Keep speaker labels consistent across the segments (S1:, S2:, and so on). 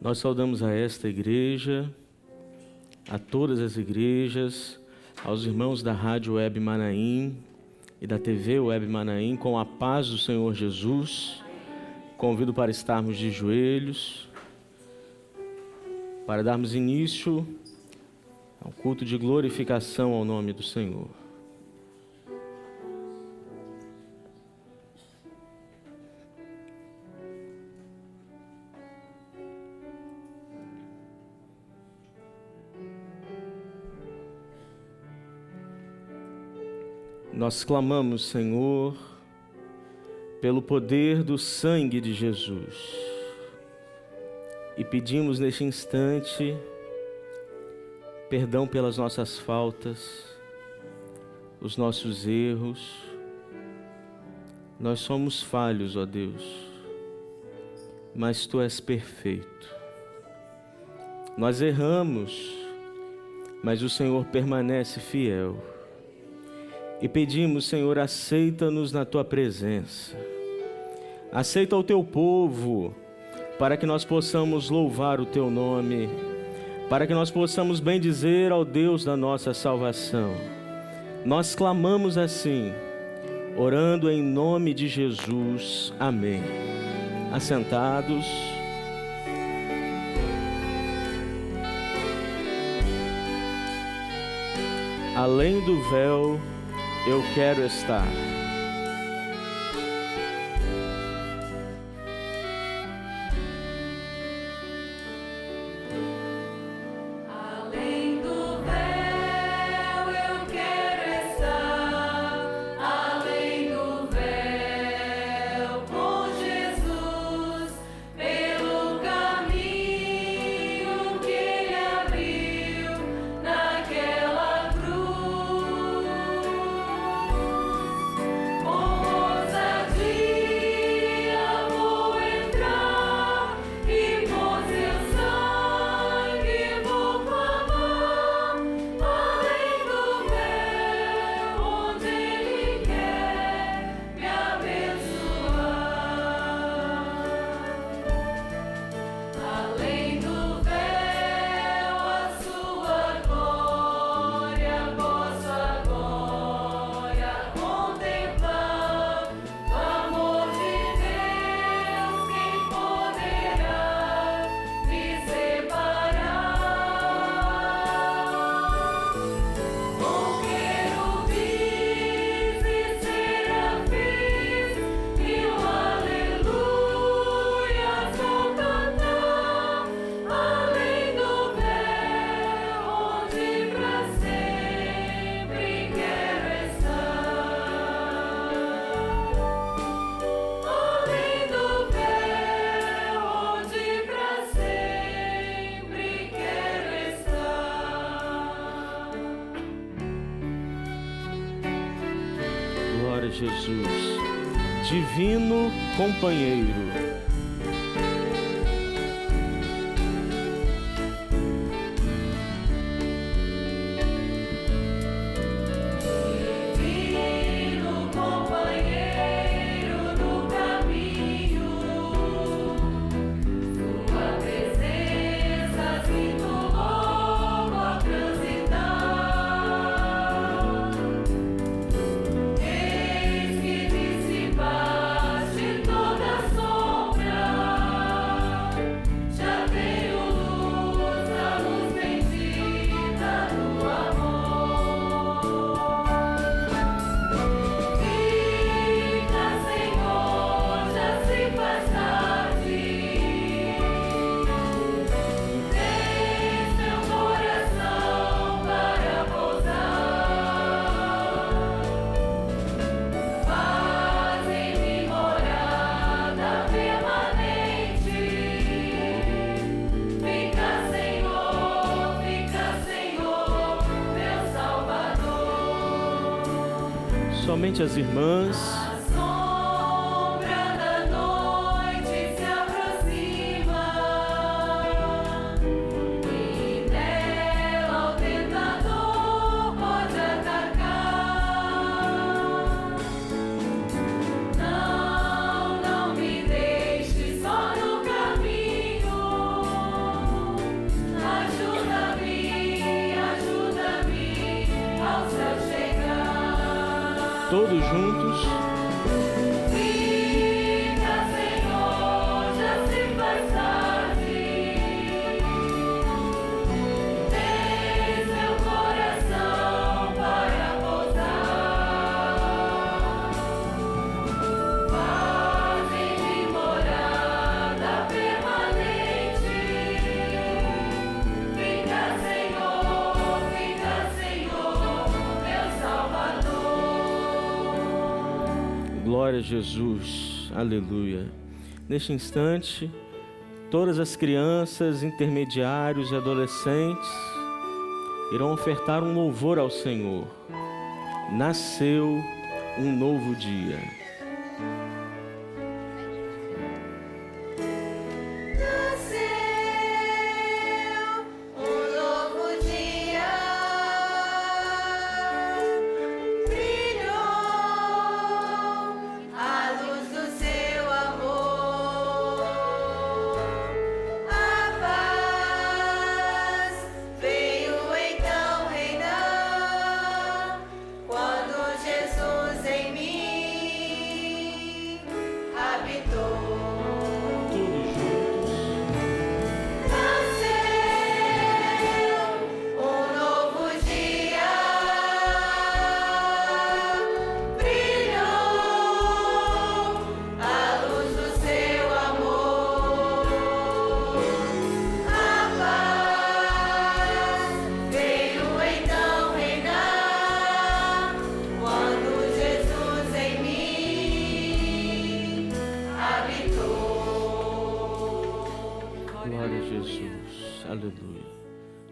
S1: Nós saudamos a esta igreja, a todas as igrejas, aos irmãos da Rádio Web Manaim e da TV Web Manaim, com a paz do Senhor Jesus. Convido para estarmos de joelhos, para darmos início ao culto de glorificação ao nome do Senhor. Nós clamamos, Senhor, pelo poder do sangue de Jesus e pedimos neste instante perdão pelas nossas faltas, os nossos erros. Nós somos falhos, ó Deus, mas Tu és perfeito. Nós erramos, mas o Senhor permanece fiel. E pedimos, Senhor, aceita-nos na Tua presença. Aceita o Teu povo, para que nós possamos louvar o Teu nome, para que nós possamos bendizer ao Deus da nossa salvação. Nós clamamos assim, orando em nome de Jesus. Amém. Assentados. Além do véu, eu quero estar.
S2: Além do véu, eu quero estar. Além do véu, com Jesus, pelo caminho que Ele abriu naquela cruz.
S1: Glória a Jesus, divino companheiro.
S2: Divino companheiro no caminho, Sua presença sinto logo ao transitar. Eis que dissipaste toda sombra, já tenho luz, a luz bendita do amor. Fica, Senhor, já se faz tarde. Tens meu coração para pousar. Faz em mim morada permanente. Fica, Senhor, meu Salvador.
S1: Somente as irmãs.
S2: A sombra da noite se aproxima e nela o tentador pode atacar. Não me deixe só no caminho.
S1: Todos juntos.
S2: Fica, Senhor, já se faz tarde. Tens meu coração para pousar. Fazem-me morada permanente. Fica, Senhor, meu Salvador.
S1: Glória a Jesus, aleluia. Neste instante, todas as crianças, intermediários e adolescentes irão ofertar um louvor ao Senhor. Nasceu um novo dia.
S2: Nasceu um novo dia, brilhou a luz do seu amor, a paz veio então reinar quando Jesus em mim habitou.
S1: Todos juntos.
S2: Nasceu um novo dia, brilhou a luz do seu amor, a paz veio então reinar quando Jesus em mim habitou.
S1: Glória a Jesus, aleluia.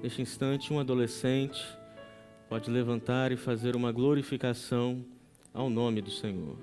S1: Neste instante, um adolescente pode levantar e fazer uma glorificação ao nome do Senhor.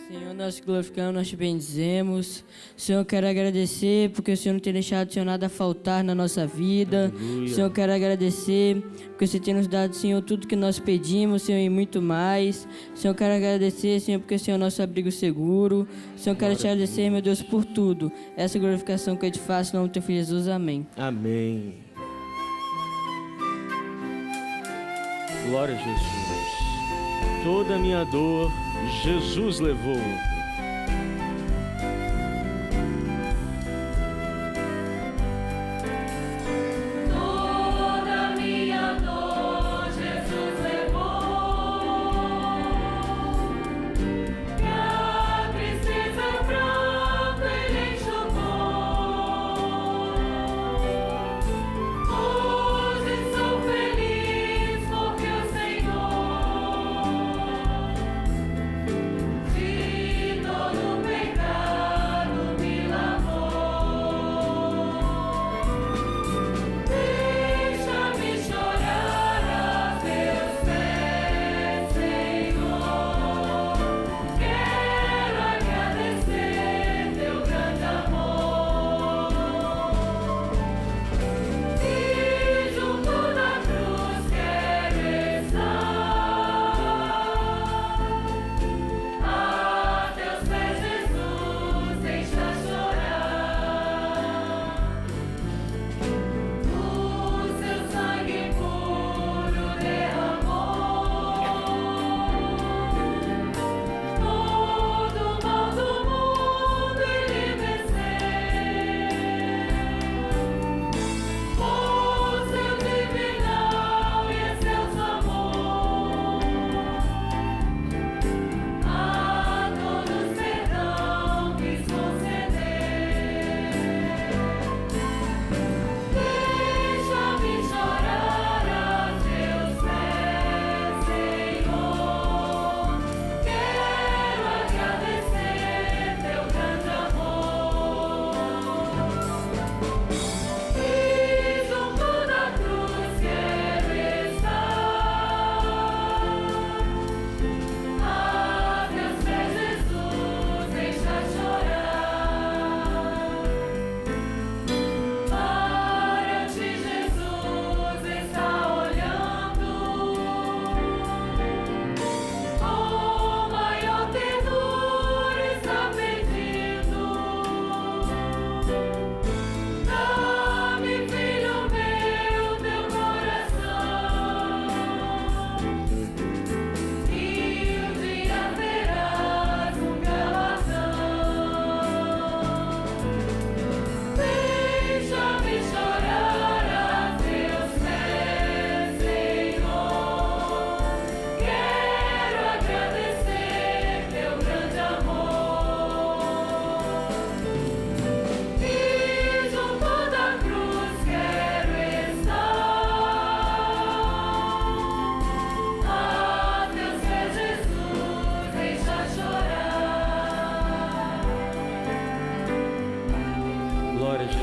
S3: Senhor, nós te glorificamos, nós te bendizemos. Senhor, eu quero agradecer porque o Senhor não tem deixado, Senhor, nada faltar na nossa vida.
S1: Aleluia.
S3: Senhor, eu quero agradecer porque você tem nos dado, Senhor, tudo que nós pedimos, Senhor, e muito mais. Senhor, eu quero agradecer, Senhor, porque o Senhor é nosso abrigo seguro. Senhor, eu quero te agradecer, meu Deus, por tudo. Essa glorificação que eu te faço, em nome do teu filho Jesus, amém.
S1: Amém. Glória a Jesus. Toda a minha dor, Jesus levou.
S2: Toda minha dor Jesus levou, e a tristeza pronto Ele enxugou. Hoje sou feliz porque o Senhor de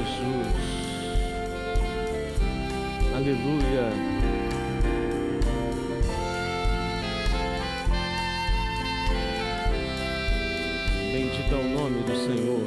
S1: Jesus. Aleluia. Bendito é o nome do Senhor.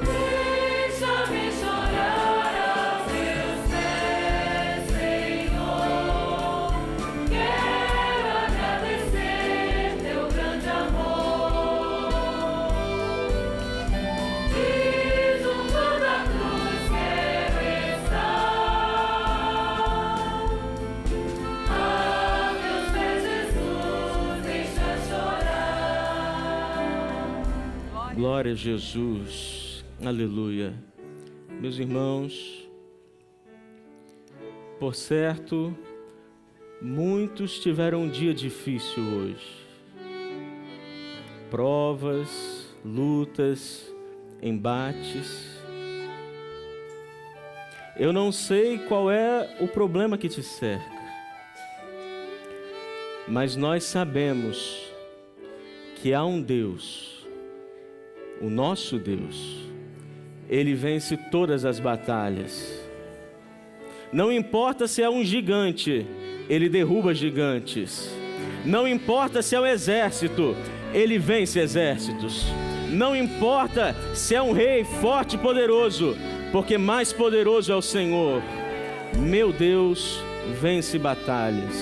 S2: Deixa-me chorar aos teus pés, Senhor. Quero agradecer teu grande amor. E junto da cruz quero estar. A teus pés, Jesus, deixa chorar.
S1: Glória a Jesus. Aleluia. Meus irmãos, por certo, muitos tiveram um dia difícil hoje. Provas, lutas, embates. Eu não sei qual é o problema que te cerca, mas nós sabemos que há um Deus, o nosso Deus. Ele vence todas as batalhas. Não importa se é um gigante, Ele derruba gigantes. Não importa se é um exército, Ele vence exércitos. Não importa se é um rei forte e poderoso, porque mais poderoso é o Senhor. Meu Deus vence batalhas.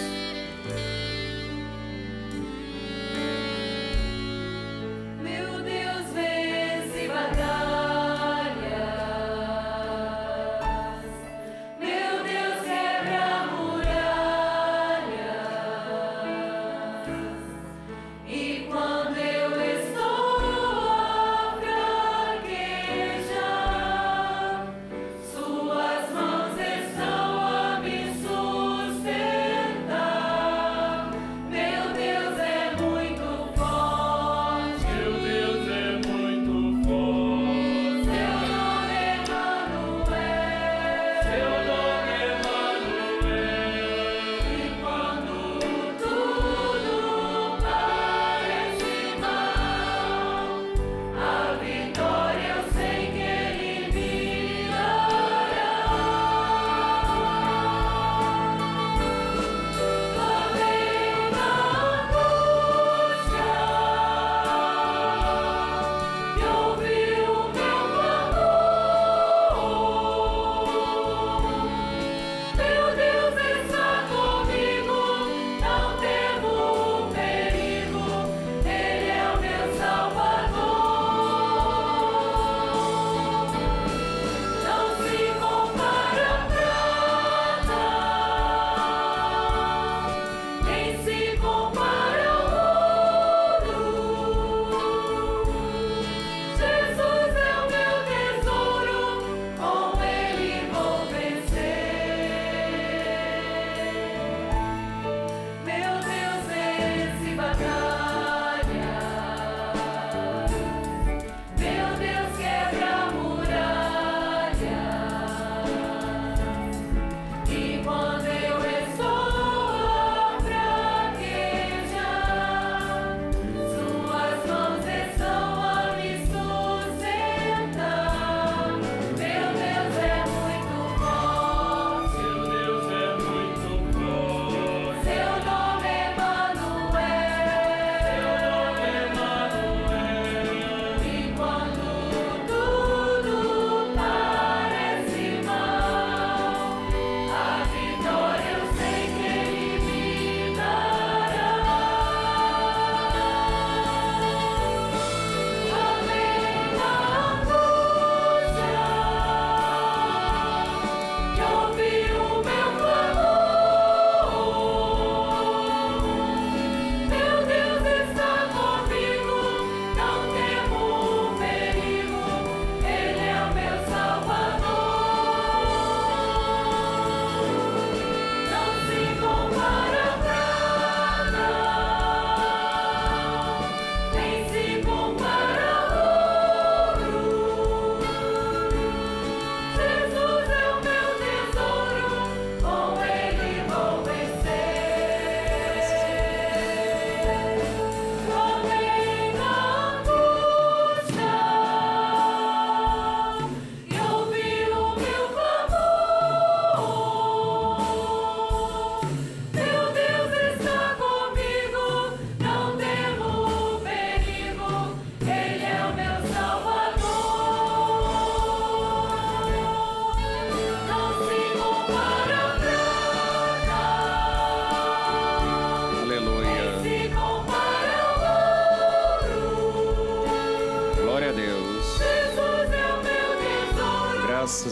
S2: Meu Deus vence batalhas. Meu Deus quebra muralhas. E quando eu estou a fraquejar, suas mãos estão a me sustentar.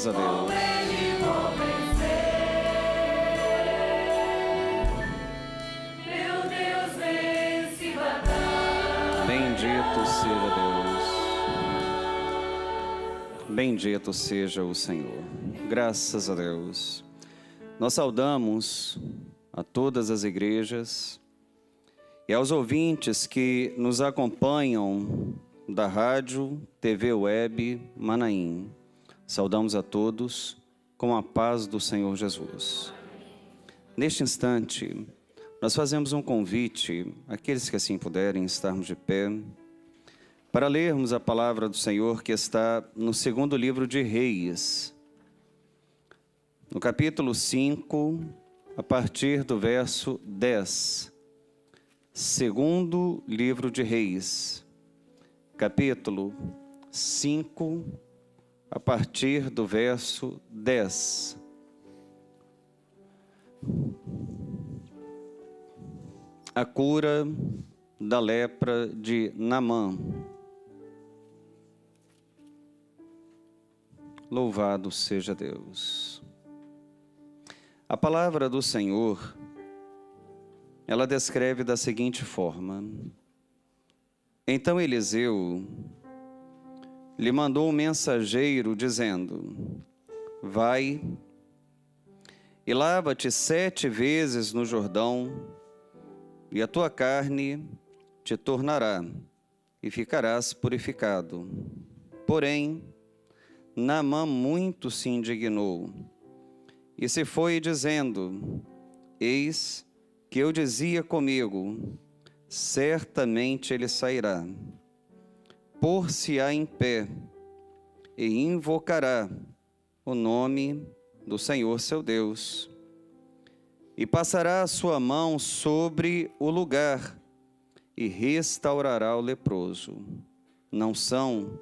S4: Graças a Deus.
S2: Ele vou vencer. Meu Deus vence batalha.
S4: Bendito seja Deus. Bendito seja o Senhor. Graças a Deus. Nós saudamos a todas as igrejas e aos ouvintes que nos acompanham da rádio, TV Web Manaim. Saudamos a todos com a paz do Senhor Jesus. Neste instante, nós fazemos um convite àqueles que assim puderem estarmos de pé, para lermos a palavra do Senhor que está no segundo livro de Reis, no capítulo 5, a partir do verso 10. Segundo livro de Reis, capítulo 5, a partir do verso 10. A cura da lepra de Naamã. Louvado seja Deus. A palavra do Senhor, ela descreve da seguinte forma: então Eliseu lhe mandou um mensageiro dizendo: vai e lava-te 7 vezes no Jordão, e a tua carne te tornará, e ficarás purificado. Porém, Naamã muito se indignou, e se foi dizendo: eis que eu dizia comigo, certamente ele sairá, pôr-se-á em pé, e invocará o nome do Senhor seu Deus, e passará a sua mão sobre o lugar, e restaurará o leproso. Não são,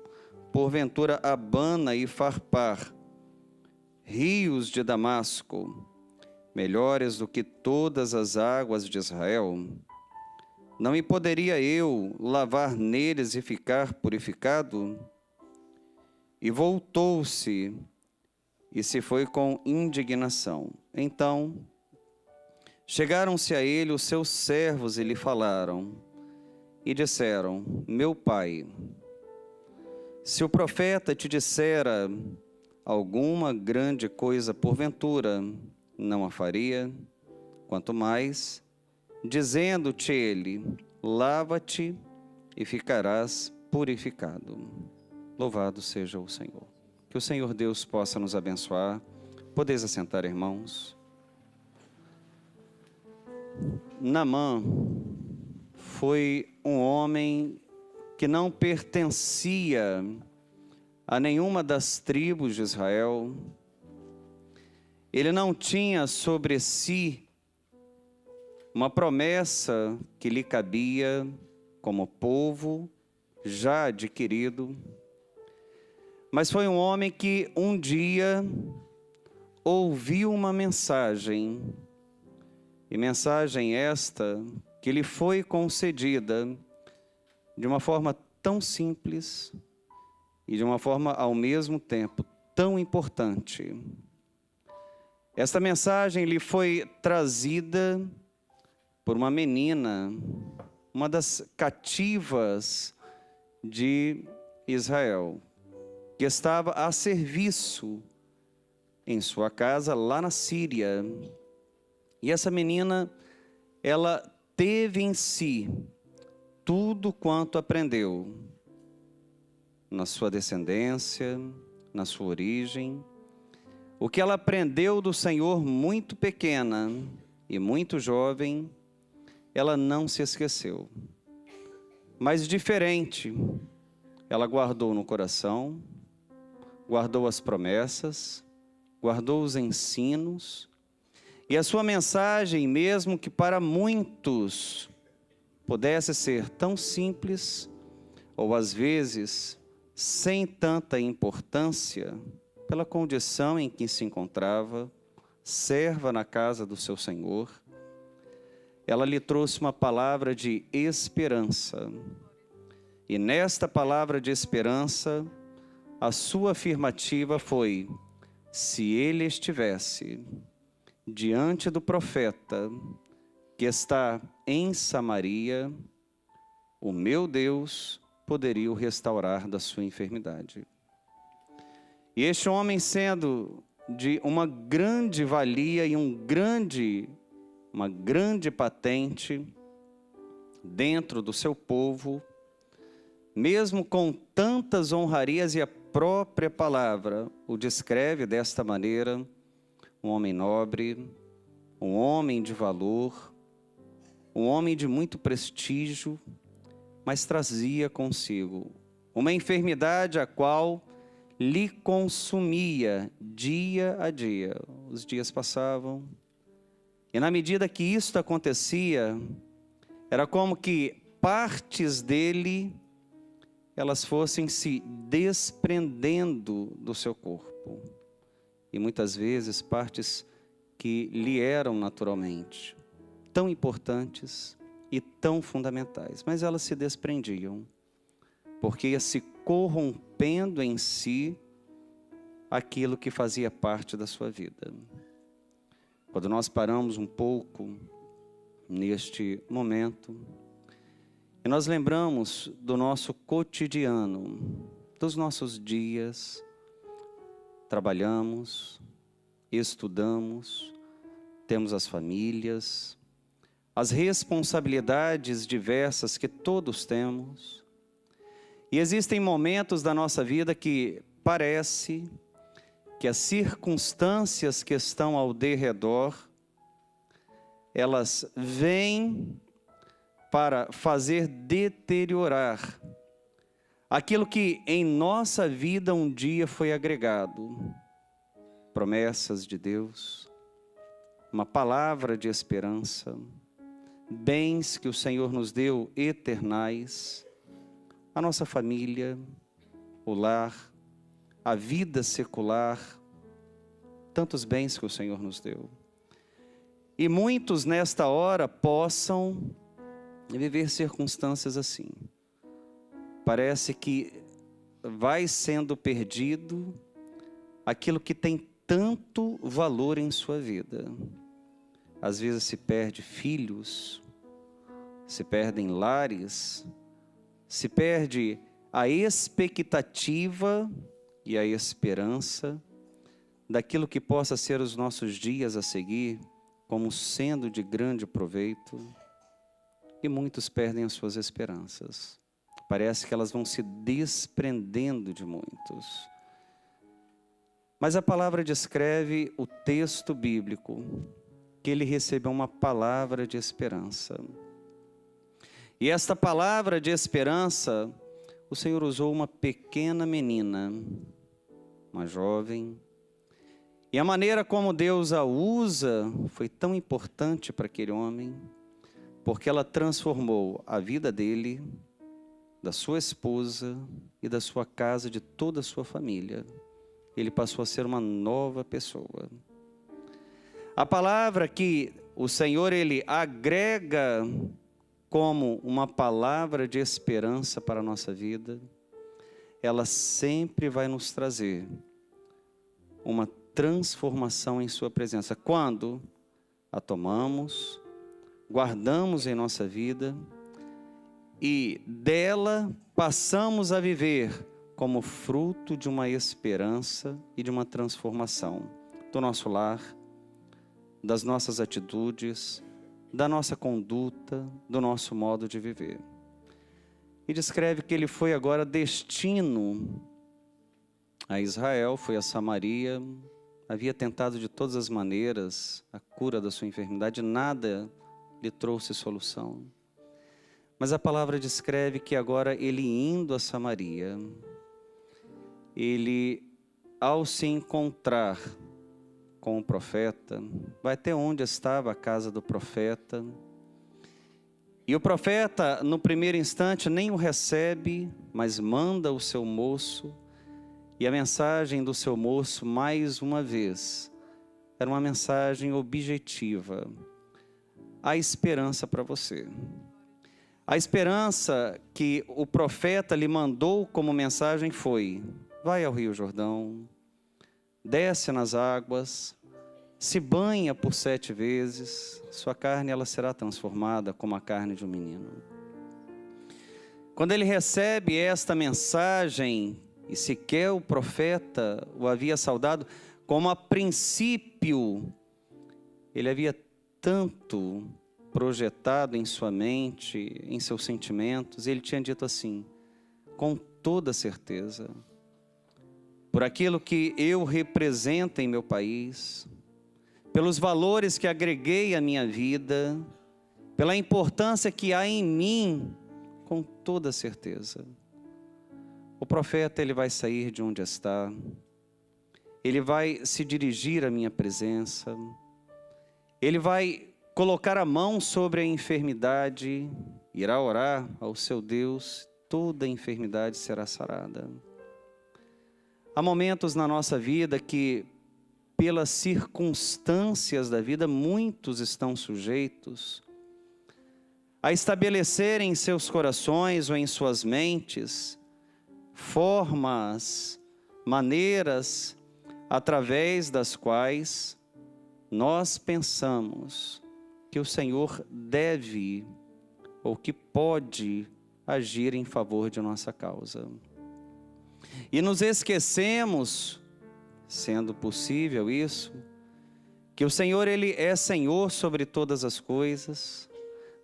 S4: porventura, Abana e Farpar, rios de Damasco, melhores do que todas as águas de Israel? Não me poderia eu lavar neles e ficar purificado? E voltou-se e se foi com indignação. Então chegaram-se a ele os seus servos e lhe falaram, e disseram: meu pai, se o profeta te dissera alguma grande coisa porventura, não a faria? Quanto mais, dizendo-te ele: lava-te e ficarás purificado. Louvado seja o Senhor. Que o Senhor Deus possa nos abençoar. Podeis assentar, irmãos. Naamã foi um homem que não pertencia a nenhuma das tribos de Israel. Ele não tinha sobre si uma promessa que lhe cabia como povo já adquirido, mas foi um homem que um dia ouviu uma mensagem, e mensagem esta que lhe foi concedida de uma forma tão simples e de uma forma ao mesmo tempo tão importante. Esta mensagem lhe foi trazida por uma menina, uma das cativas de Israel, que estava a serviço em sua casa lá na Síria. E essa menina, ela teve em si tudo quanto aprendeu na sua descendência, na sua origem. O que ela aprendeu do Senhor muito pequena e muito jovem, ela não se esqueceu. Mas diferente, ela guardou no coração, guardou as promessas, guardou os ensinos, e a sua mensagem, mesmo que para muitos pudesse ser tão simples, ou às vezes sem tanta importância, pela condição em que se encontrava, serva na casa do seu Senhor, ela lhe trouxe uma palavra de esperança. E nesta palavra de esperança, a sua afirmativa foi: se ele estivesse diante do profeta que está em Samaria, o meu Deus poderia o restaurar da sua enfermidade. E este homem, sendo de uma grande valia e uma grande patente dentro do seu povo, mesmo com tantas honrarias, e a própria palavra o descreve desta maneira: um homem nobre, um homem de valor, um homem de muito prestígio, mas trazia consigo uma enfermidade a qual lhe consumia dia a dia. Os dias passavam, e na medida que isto acontecia, era como que partes dele, elas fossem se desprendendo do seu corpo. E muitas vezes partes que lhe eram naturalmente tão importantes e tão fundamentais, mas elas se desprendiam, porque ia se corrompendo em si aquilo que fazia parte da sua vida. Quando nós paramos um pouco neste momento e nós lembramos do nosso cotidiano, dos nossos dias, trabalhamos, estudamos, temos as famílias, as responsabilidades diversas que todos temos. E existem momentos da nossa vida que parece que as circunstâncias que estão ao derredor, elas vêm para fazer deteriorar aquilo que em nossa vida um dia foi agregado. Promessas de Deus, uma palavra de esperança, bens que o Senhor nos deu eternais, a nossa família, o lar, a vida secular, tantos bens que o Senhor nos deu. E muitos nesta hora possam viver circunstâncias assim. Parece que vai sendo perdido aquilo que tem tanto valor em sua vida. Às vezes se perde filhos, se perdem lares, se perde a expectativa e a esperança daquilo que possa ser os nossos dias a seguir, como sendo de grande proveito. E muitos perdem as suas esperanças. Parece que elas vão se desprendendo de muitos. Mas a palavra descreve o texto bíblico, que ele recebeu uma palavra de esperança. E esta palavra de esperança, o Senhor usou uma pequena menina, uma jovem. E a maneira como Deus a usa foi tão importante para aquele homem, porque ela transformou a vida dele, da sua esposa e da sua casa, de toda a sua família. Ele passou a ser uma nova pessoa. A palavra que o Senhor, ele agrega como uma palavra de esperança para a nossa vida, ela sempre vai nos trazer uma transformação em sua presença. Quando a tomamos, guardamos em nossa vida e dela passamos a viver como fruto de uma esperança e de uma transformação do nosso lar, das nossas atitudes, da nossa conduta, do nosso modo de viver. E descreve que ele foi agora destino a Israel, foi a Samaria, havia tentado de todas as maneiras a cura da sua enfermidade, nada lhe trouxe solução. Mas a palavra descreve que agora ele indo a Samaria, ele, ao se encontrar com o profeta, vai até onde estava a casa do profeta, e o profeta, no primeiro instante, nem o recebe, mas manda o seu moço, e a mensagem do seu moço, mais uma vez, era uma mensagem objetiva: a esperança para você. A esperança que o profeta lhe mandou como mensagem foi: vai ao Rio Jordão, desce nas águas, se banha por 7 vezes, sua carne ela será transformada como a carne de um menino. Quando ele recebe esta mensagem, e sequer o profeta o havia saudado, como a princípio ele havia tanto projetado em sua mente, em seus sentimentos, ele tinha dito assim: com toda certeza, por aquilo que eu represento em meu país, pelos valores que agreguei à minha vida, pela importância que há em mim, com toda certeza, o profeta ele vai sair de onde está, ele vai se dirigir à minha presença, ele vai colocar a mão sobre a enfermidade, irá orar ao seu Deus, toda a enfermidade será sarada. Há momentos na nossa vida que, pelas circunstâncias da vida, muitos estão sujeitos a estabelecerem em seus corações ou em suas mentes formas, maneiras, através das quais nós pensamos que o Senhor deve ou que pode agir em favor de nossa causa. E nos esquecemos, sendo possível isso, que o Senhor ele é Senhor sobre todas as coisas,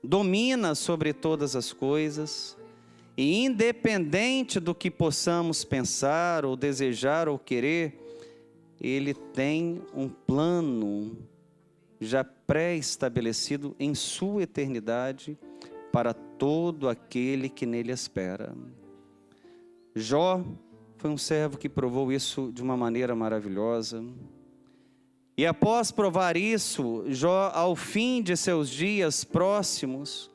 S4: domina sobre todas as coisas, e independente do que possamos pensar ou desejar ou querer, Ele tem um plano já pré-estabelecido em sua eternidade para todo aquele que nele espera. Jó foi um servo que provou isso de uma maneira maravilhosa. E após provar isso, Jó, ao fim de seus dias próximos,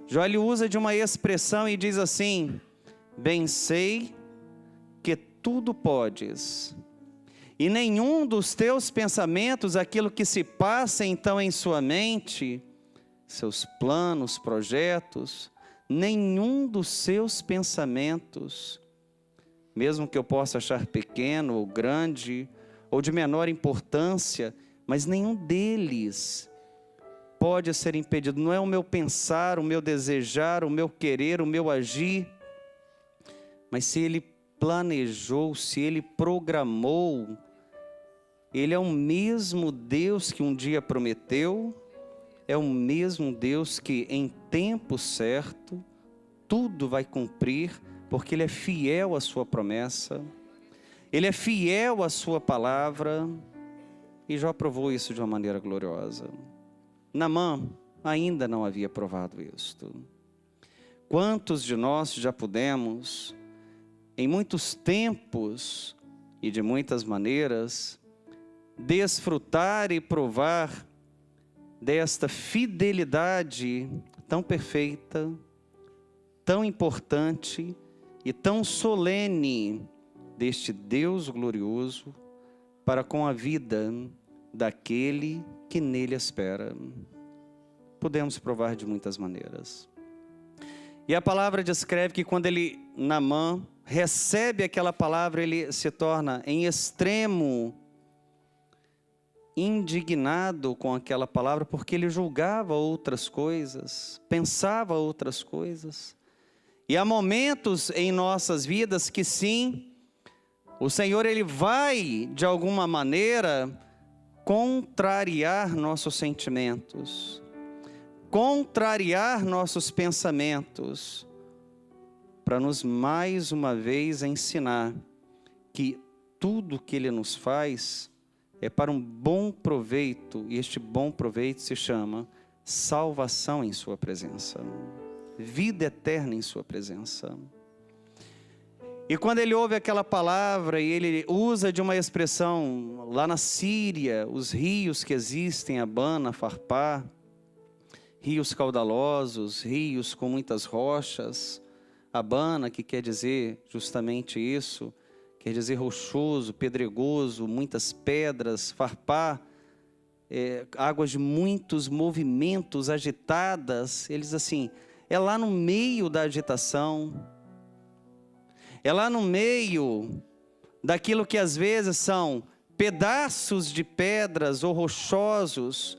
S4: Jó ele usa de uma expressão e diz assim: bem sei que tudo podes, e nenhum dos teus pensamentos, aquilo que se passa então em sua mente, seus planos, projetos, nenhum dos seus pensamentos, mesmo que eu possa achar pequeno ou grande, ou de menor importância, mas nenhum deles pode ser impedido. Não é o meu pensar, o meu desejar, o meu querer, o meu agir, mas se Ele planejou, se Ele programou, Ele é o mesmo Deus que um dia prometeu, é o mesmo Deus que em tempo certo, tudo vai cumprir, porque Ele é fiel à sua promessa, Ele é fiel à sua palavra, e Jó provou isso de uma maneira gloriosa. Naamã ainda não havia provado isto. Quantos de nós já pudemos, em muitos tempos e de muitas maneiras, desfrutar e provar desta fidelidade tão perfeita, tão importante e tão solene deste Deus glorioso para com a vida daquele que nele espera. Podemos provar de muitas maneiras. E a palavra descreve que quando Naamã recebe aquela palavra, ele se torna em extremo indignado com aquela palavra, porque ele julgava outras coisas, pensava outras coisas. E há momentos em nossas vidas que sim, o Senhor ele vai de alguma maneira contrariar nossos sentimentos, contrariar nossos pensamentos, para nos mais uma vez ensinar que tudo que Ele nos faz é para um bom proveito, e este bom proveito se chama salvação em sua presença, vida eterna em sua presença. E quando ele ouve aquela palavra, e ele usa de uma expressão, lá na Síria, os rios que existem, Abana, Farpá, rios caudalosos, rios com muitas rochas, Abana, que quer dizer justamente isso, quer dizer rochoso, pedregoso, muitas pedras, Farpá, águas de muitos movimentos, agitadas. Eles assim, é lá no meio da agitação, é lá no meio daquilo que às vezes são pedaços de pedras ou rochosos,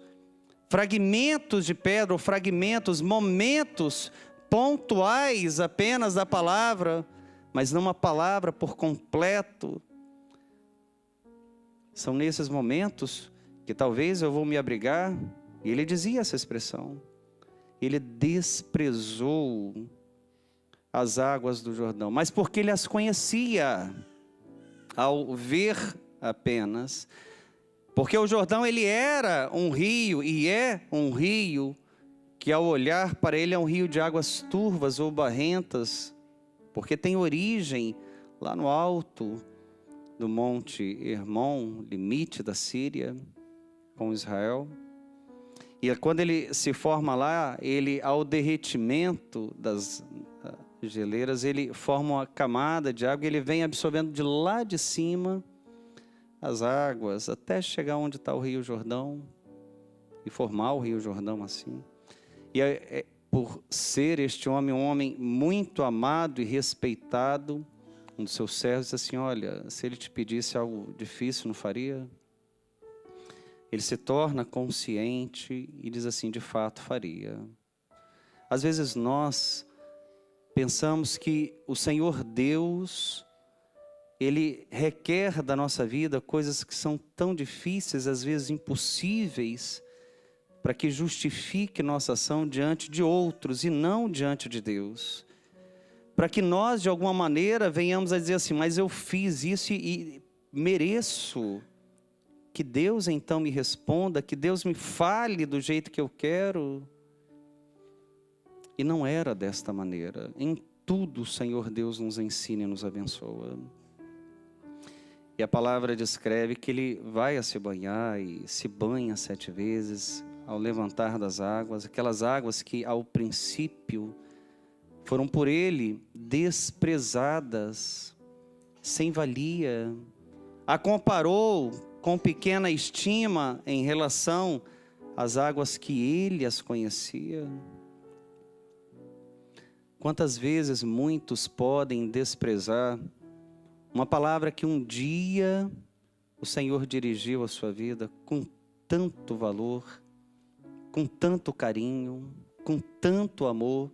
S4: fragmentos de pedra ou fragmentos, momentos pontuais apenas da palavra, mas não uma palavra por completo. São nesses momentos que talvez eu vou me abrigar. E ele dizia essa expressão. Ele desprezou as águas do Jordão, mas porque ele as conhecia ao ver apenas. Porque o Jordão, ele era um rio e é um rio que ao olhar para ele é um rio de águas turvas ou barrentas, porque tem origem lá no alto do Monte Hermon, limite da Síria com Israel. E quando ele se forma lá, ele ao derretimento das geleiras, ele forma uma camada de água e ele vem absorvendo de lá de cima as águas, até chegar onde está o Rio Jordão, e formar o Rio Jordão assim. E por ser este homem um homem muito amado e respeitado, um dos seus servos disse assim, olha, se ele te pedisse algo difícil, não faria? Ele se torna consciente e diz assim, de fato faria. Às vezes nós pensamos que o Senhor Deus, Ele requer da nossa vida coisas que são tão difíceis, às vezes impossíveis, para que justifique nossa ação diante de outros e não diante de Deus. Para que nós, de alguma maneira, venhamos a dizer assim, mas eu fiz isso e mereço. Que Deus então me responda, que Deus me fale do jeito que eu quero. E não era desta maneira. Em tudo o Senhor Deus nos ensina e nos abençoa. E a palavra descreve que ele vai a se banhar e se banha 7 vezes ao levantar das águas. Aquelas águas que ao princípio foram por ele desprezadas, sem valia. A comparou com pequena estima em relação às águas que ele as conhecia. Quantas vezes muitos podem desprezar uma palavra que um dia o Senhor dirigiu à sua vida com tanto valor, com tanto carinho, com tanto amor.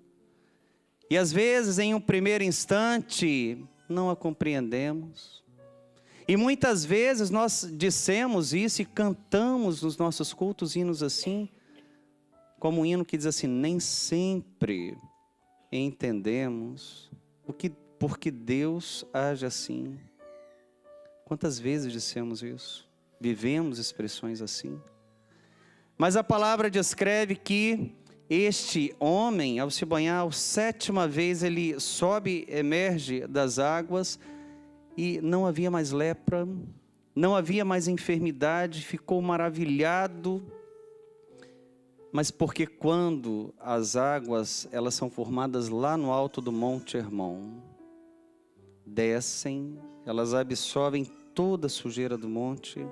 S4: E às vezes em um primeiro instante não a compreendemos. E muitas vezes nós dissemos isso e cantamos nos nossos cultos hinos assim, como um hino que diz assim, nem sempre entendemos porque Deus age assim. Quantas vezes dissemos isso? Vivemos expressões assim. Mas a palavra descreve que este homem, ao se banhar, a 7ª vez ele sobe, emerge das águas, e não havia mais lepra, não havia mais enfermidade, ficou maravilhado. Mas porque quando as águas, elas são formadas lá no alto do Monte Hermon, descem, elas absorvem toda a sujeira do monte.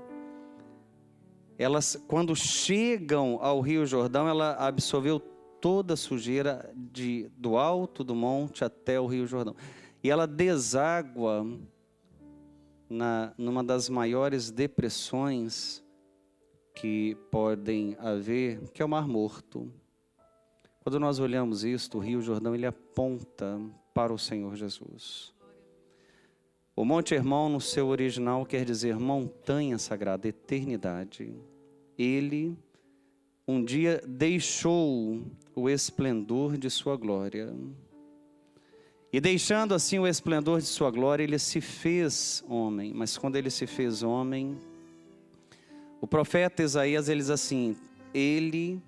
S4: Elas, quando chegam ao Rio Jordão, ela absorveu toda a sujeira do alto do monte até o Rio Jordão. E ela deságua numa das maiores depressões que podem haver, que é o Mar Morto. Quando nós olhamos isto, o Rio Jordão, ele aponta para o Senhor Jesus. O Monte Hermon, no seu original, quer dizer montanha sagrada, eternidade. Ele, um dia, deixou o esplendor de sua glória. E deixando assim o esplendor de sua glória, ele se fez homem. Mas quando ele se fez homem, o profeta Isaías, ele diz assim, ele,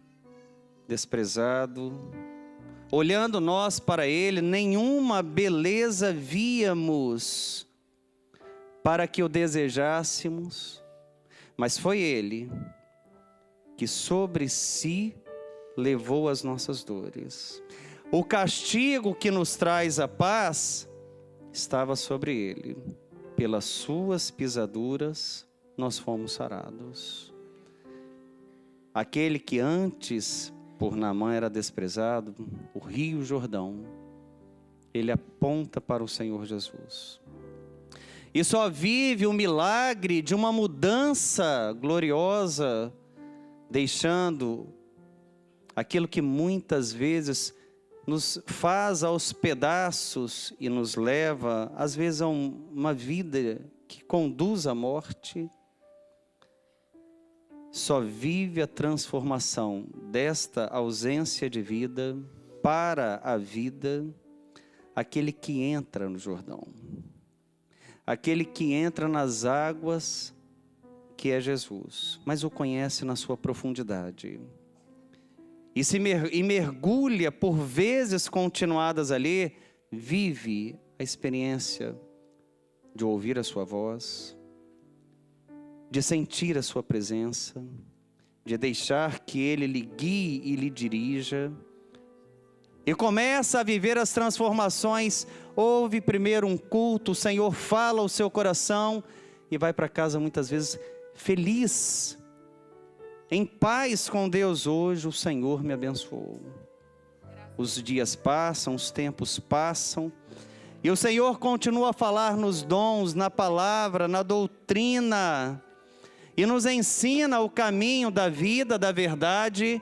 S4: desprezado, olhando nós para ele, nenhuma beleza víamos para que o desejássemos, mas foi ele que sobre si levou as nossas dores. O castigo que nos traz a paz estava sobre ele. Pelas suas pisaduras nós fomos sarados. Aquele que antes por Naamã era desprezado, o Rio Jordão, ele aponta para o Senhor Jesus. e só vive o milagre de uma mudança gloriosa, deixando aquilo que muitas vezes nos faz aos pedaços e nos leva, às vezes, a uma vida que conduz à morte. Só vive a transformação desta ausência de vida para a vida aquele que entra no Jordão, aquele que entra nas águas, que é Jesus, mas o conhece na sua profundidade. E mergulha por vezes continuadas ali, vive a experiência de ouvir a sua voz, de sentir a sua presença, de deixar que Ele lhe guie e lhe dirija, e começa a viver as transformações. Ouve primeiro um culto, o Senhor fala ao seu coração, e vai para casa muitas vezes feliz, em paz com Deus. Hoje o Senhor me abençoou. Os dias passam, os tempos passam, e o Senhor continua a falar nos dons, na palavra, na doutrina, e nos ensina o caminho da vida, da verdade,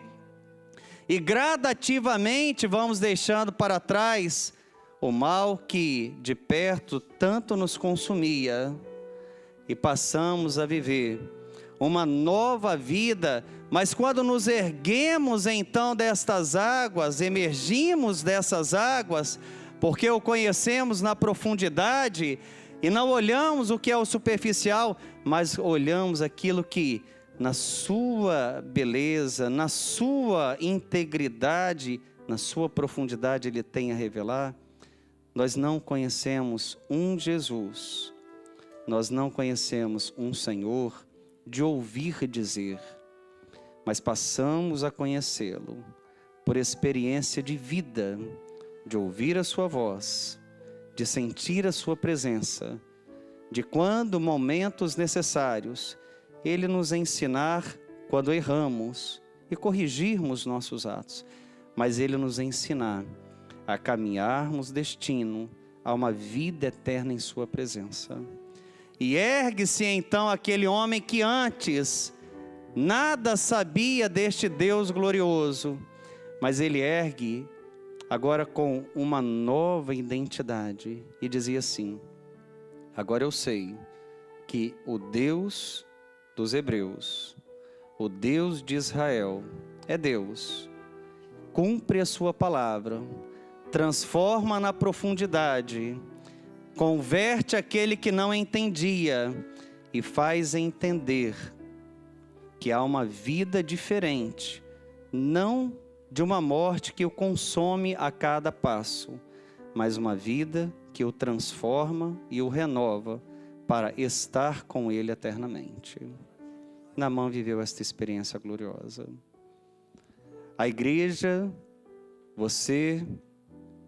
S4: e gradativamente vamos deixando para trás o mal que de perto tanto nos consumia, e passamos a viver uma nova vida. Mas quando nos erguemos então destas águas, emergimos dessas águas, porque o conhecemos na profundidade, e não olhamos o que é o superficial, mas olhamos aquilo que na sua beleza, na sua integridade, na sua profundidade Ele tem a revelar. Nós não conhecemos um Jesus, nós não conhecemos um Senhor de ouvir dizer, mas passamos a conhecê-lo por experiência de vida, de ouvir a sua voz, de sentir a sua presença, de quando momentos necessários Ele nos ensinar quando erramos e corrigirmos nossos atos, mas Ele nos ensinar a caminharmos destino a uma vida eterna em sua presença. E ergue-se então aquele homem que antes nada sabia deste Deus glorioso, mas ele ergue agora com uma nova identidade e dizia assim: agora eu sei que o Deus dos hebreus, o Deus de Israel, é Deus, cumpre a sua palavra, transforma na profundidade, converte aquele que não entendia e faz entender que há uma vida diferente, não de uma morte que o consome a cada passo, mas uma vida que o transforma e o renova para estar com Ele eternamente. Naamã viveu esta experiência gloriosa. A igreja, você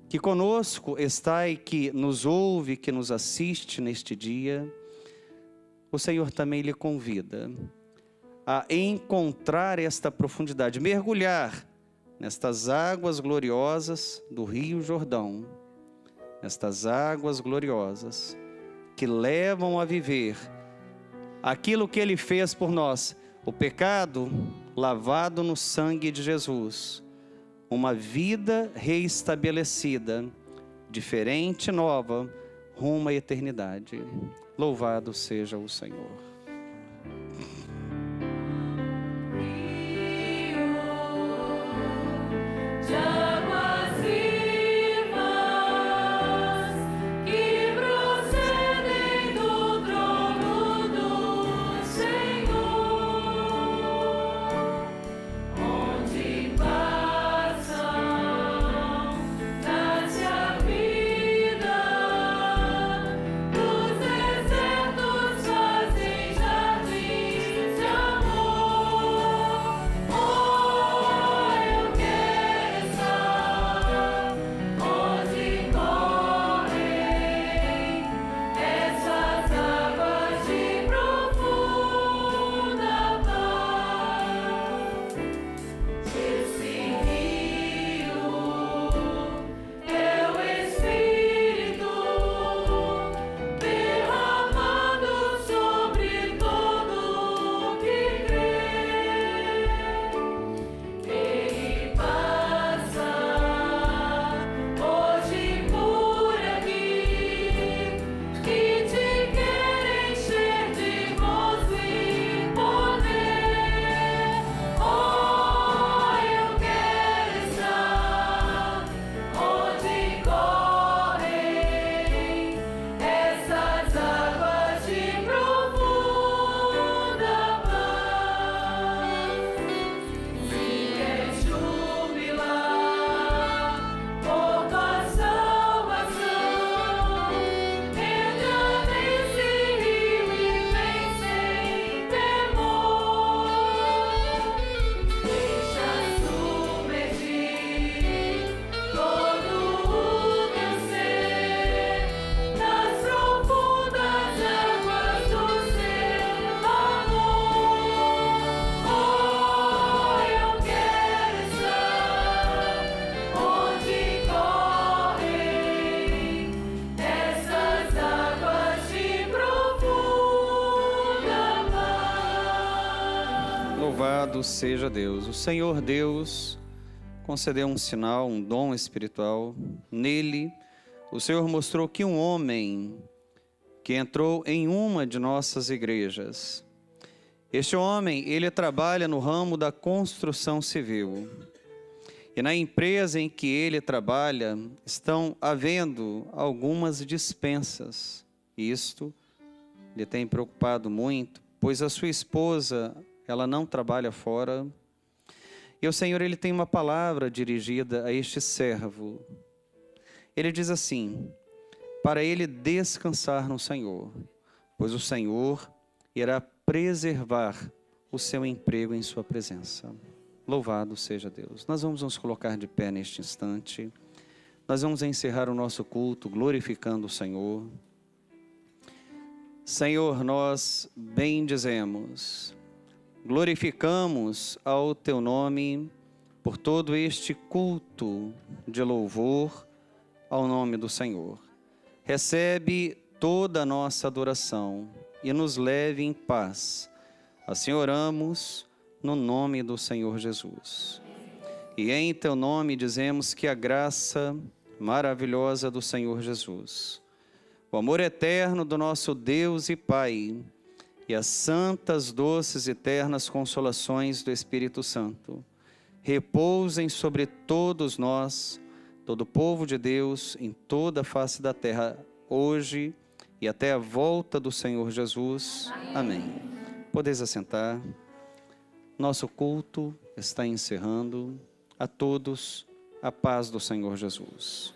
S4: que conosco está e que nos ouve, que nos assiste neste dia, o Senhor também lhe convida a encontrar esta profundidade, mergulhar nestas águas gloriosas do Rio Jordão, nestas águas gloriosas que levam a viver aquilo que Ele fez por nós, o pecado lavado no sangue de Jesus, uma vida reestabelecida, diferente, nova, rumo à eternidade. Louvado seja o Senhor.
S2: Dos desertos fazem
S4: Louvado seja Deus. O Senhor Deus concedeu um sinal, um dom espiritual. Nele, o Senhor mostrou que um homem que entrou em uma de nossas igrejas, este homem, ele trabalha no ramo da construção civil. E na empresa em que ele trabalha, estão havendo algumas dispensas. Isto lhe tem preocupado muito, pois a sua esposa, ela não trabalha fora. E o Senhor, ele tem uma palavra dirigida a este servo. Ele diz assim: para ele descansar no Senhor, pois o Senhor irá preservar o seu emprego em sua presença. Louvado seja Deus. Nós vamos nos colocar de pé neste instante. Nós vamos encerrar o nosso culto glorificando o Senhor. Senhor, nós bendizemos, glorificamos ao Teu nome por todo este culto de louvor ao nome do Senhor. Recebe toda a nossa adoração e nos leve em paz. Assim oramos no nome do Senhor Jesus. E em Teu nome dizemos que a graça maravilhosa do Senhor Jesus, o amor eterno do nosso Deus e Pai e as santas, doces e eternas consolações do Espírito Santo repousem sobre todos nós, todo o povo de Deus, em toda a face da terra, hoje e até a volta do Senhor Jesus. Amém. Podeis assentar. Nosso culto está encerrando. A todos, a paz do Senhor Jesus.